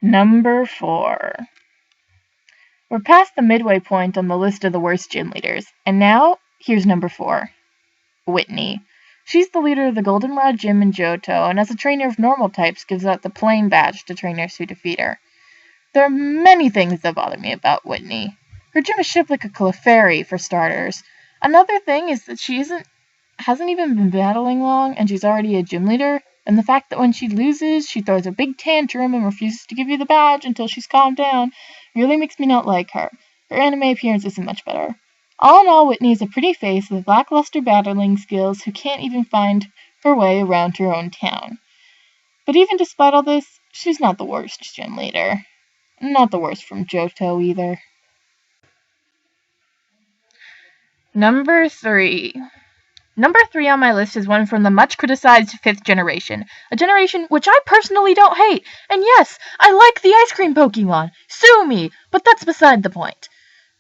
Number 4. We're past the midway point on the list of the worst gym leaders, and now, here's number 4. Whitney. She's the leader of the Goldenrod Gym in Johto, and as a trainer of normal types, gives out the plain badge to trainers who defeat her. There are many things that bother me about Whitney. Her gym is shaped like a Clefairy, for starters. Another thing is that she hasn't even been battling long, and she's already a gym leader, and the fact that when she loses, she throws a big tantrum and refuses to give you the badge until she's calmed down really makes me not like her. Her anime appearance isn't much better. All in all, Whitney is a pretty face with lackluster battling skills who can't even find her way around her own town. But even despite all this, she's not the worst gym leader. Not the worst from Johto either. Number 3. Number 3 on my list is one from the much-criticized 5th generation, a generation which I personally don't hate, and yes, I like the ice cream Pokemon, sue me, but that's beside the point.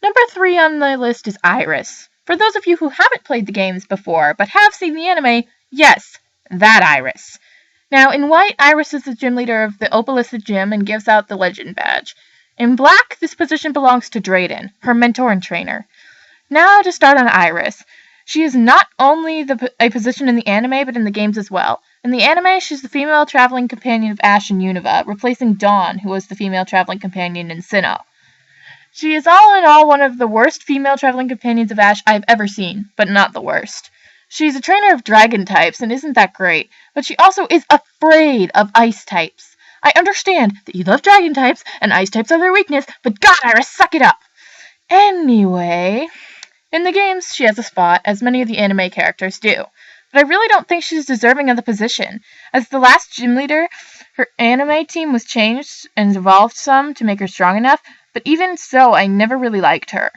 Number 3 on my list is Iris. For those of you who haven't played the games before, but have seen the anime, yes, that Iris. Now, in white, Iris is the gym leader of the Opalissa Gym and gives out the Legend Badge. In black, this position belongs to Drayden, her mentor and trainer. Now to start on Iris. She is not only a position in the anime, but in the games as well. In the anime, she's the female traveling companion of Ash and Unova, replacing Dawn, who was the female traveling companion in Sinnoh. She is all in all one of the worst female traveling companions of Ash I've ever seen, but not the worst. She's a trainer of dragon types and isn't that great, but she also is afraid of ice types. I understand that you love dragon types, and ice types are their weakness, but God, Iris, suck it up! Anyway, in the games, she has a spot, as many of the anime characters do, but I really don't think she's deserving of the position. As the last gym leader, her anime team was changed and evolved some to make her strong enough, but even so, I never really liked her.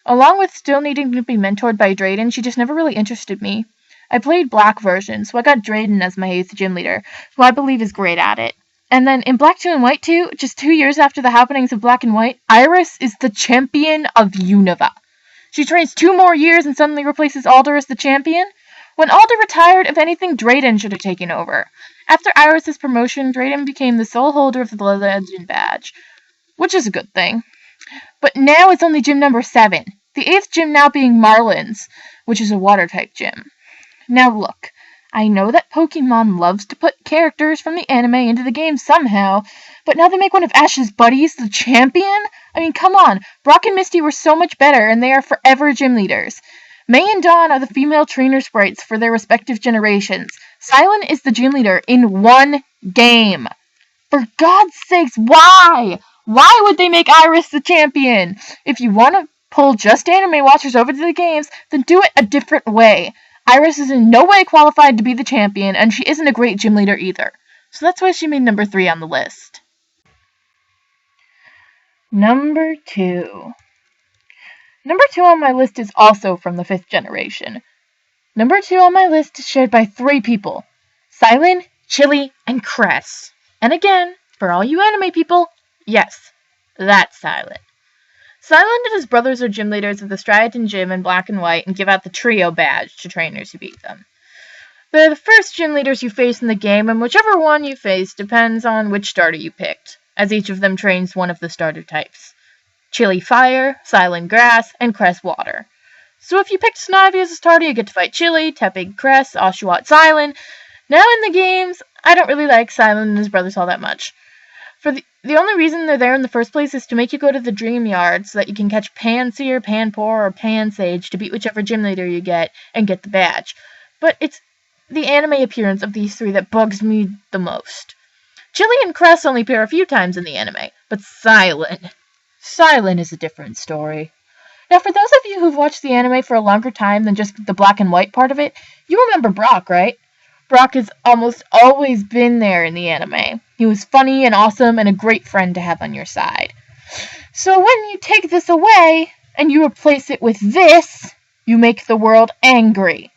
Along with still needing to be mentored by Drayden, she just never really interested me. I played Black version, so I got Drayden as my 8th gym leader, who I believe is great at it. And then in Black 2 and White 2, just 2 years after the happenings of Black and White, Iris is the champion of Unova. She trains 2 more years and suddenly replaces Alder as the champion? When Alder retired, if anything, Drayden should have taken over. After Iris' promotion, Drayden became the sole holder of the Legend Badge, which is a good thing. But now it's only gym number 7, the 8th gym now being Marlin's, which is a water-type gym. Now look, I know that Pokemon loves to put characters from the anime into the game somehow, but now they make one of Ash's buddies the champion? I mean, come on, Brock and Misty were so much better, and they are forever gym leaders. May and Dawn are the female trainer sprites for their respective generations. Silent is the gym leader in one game. For God's sakes, why? Why would they make Iris the champion? If you want to pull just anime watchers over to the games, then do it a different way. Iris is in no way qualified to be the champion, and she isn't a great gym leader either. So that's why she made number 3 on the list. Number 2. Number 2 on my list is also from the 5th generation. Number 2 on my list is shared by 3 people. Silent, Chili, and Cress. And again, for all you anime people, yes, that's Silent. Silent and his brothers are gym leaders of the Striaton Gym in Black and White and give out the Trio Badge to trainers who beat them. They're the first gym leaders you face in the game, and whichever one you face depends on which starter you picked, as each of them trains one of the starter types. Chili Fire, Silent Grass, and Cress Water. So if you picked Snivy as a starter, you get to fight Chili, Tepig Cress, Oshawott Silent. Now in the games, I don't really like Silent and his brothers all that much. For the only reason they're there in the first place is to make you go to the Dream Yard so that you can catch Pansear, Panpour, or Pansage to beat whichever gym leader you get and get the badge. But it's the anime appearance of these 3 that bugs me the most. Chili and Cress only appear a few times in the anime, but Silent is a different story. Now, for those of you who've watched the anime for a longer time than just the Black and White part of it, you remember Brock, right? Brock has almost always been there in the anime. He was funny and awesome and a great friend to have on your side. So when you take this away and you replace it with this, you make the world angry.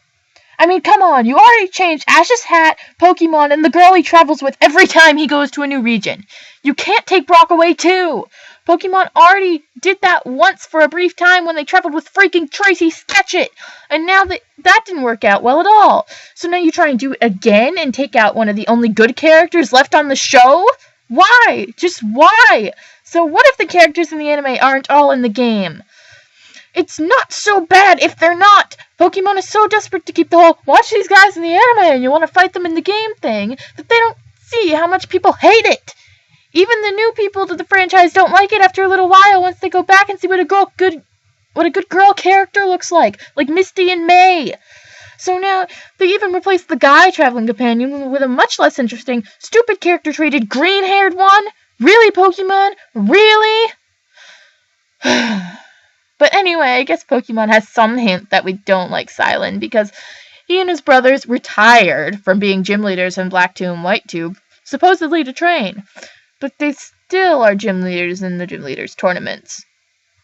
I mean, come on, you already changed Ash's hat, Pokemon, and the girl he travels with every time he goes to a new region. You can't take Brock away too. Pokemon already did that once for a brief time when they traveled with freaking Tracy Sketchit, and now that didn't work out well at all. So now you try and do it again and take out one of the only good characters left on the show? Why? Just why? So what if the characters in the anime aren't all in the game? It's not so bad if they're not. Pokemon is so desperate to keep the whole watch these guys in the anime and you want to fight them in the game thing that they don't see how much people hate it. Even the new people to the franchise don't like it after a little while once they go back and see what a good girl character looks like Misty and May. So now they even replaced the guy traveling companion with a much less interesting, stupid character-treated green-haired one. Really, Pokemon? Really? But anyway, I guess Pokemon has some hint that we don't like Silent because he and his brothers retired from being gym leaders in Black Tube and White Tube, supposedly to train. But they still are gym leaders in the gym leaders tournaments.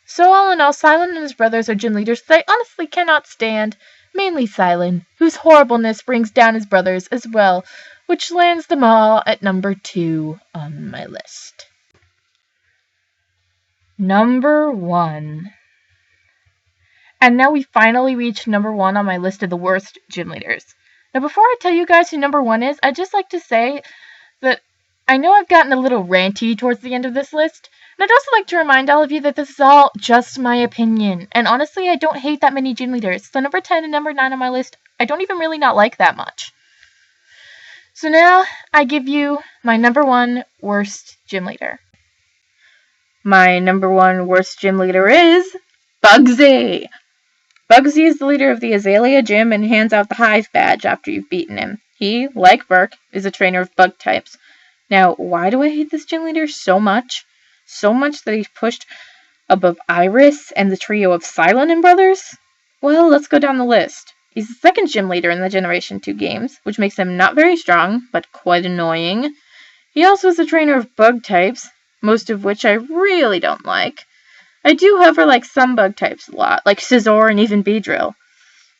So all in all, Silent and his brothers are gym leaders that I honestly cannot stand, mainly Silent, whose horribleness brings down his brothers as well, which lands them all at number 2 on my list. Number 1. And now we finally reached number 1 on my list of the worst gym leaders. Now before I tell you guys who number 1 is, I'd just like to say that I know I've gotten a little ranty towards the end of this list, and I'd also like to remind all of you that this is all just my opinion, and honestly I don't hate that many gym leaders, so number 10 and number 9 on my list I don't even really not like that much. So now I give you my number 1 worst gym leader. My number 1 worst gym leader is Bugsy! Bugsy is the leader of the Azalea Gym and hands out the Hive badge after you've beaten him. He, like Burke, is a trainer of bug types. Now, why do I hate this gym leader so much? So much that he's pushed above Iris and the trio of Silent and Brothers? Well, let's go down the list. He's the second gym leader in the Generation 2 games, which makes him not very strong, but quite annoying. He also is a trainer of bug types, most of which I really don't like. I do, however, like some bug types a lot, like Scizor and even Beedrill.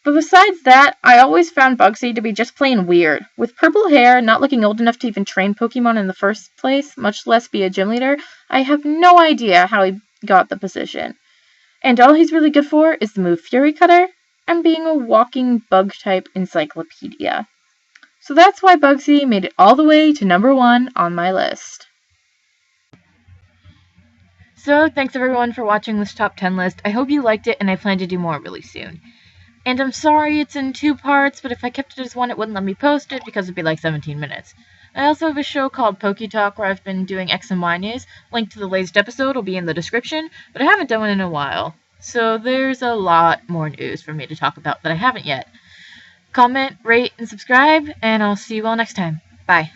But besides that, I always found Bugsy to be just plain weird. With purple hair and not looking old enough to even train Pokemon in the first place, much less be a gym leader, I have no idea how he got the position. And all he's really good for is the move Fury Cutter and being a walking bug-type encyclopedia. So that's why Bugsy made it all the way to number 1 on my list. So, thanks everyone for watching this top 10 list. I hope you liked it, and I plan to do more really soon. And I'm sorry it's in 2 parts, but if I kept it as 1, it wouldn't let me post it because it'd be like 17 minutes. I also have a show called Poke Talk where I've been doing X and Y news. Link to the latest episode will be in the description, but I haven't done one in a while. So there's a lot more news for me to talk about that I haven't yet. Comment, rate, and subscribe, and I'll see you all next time. Bye.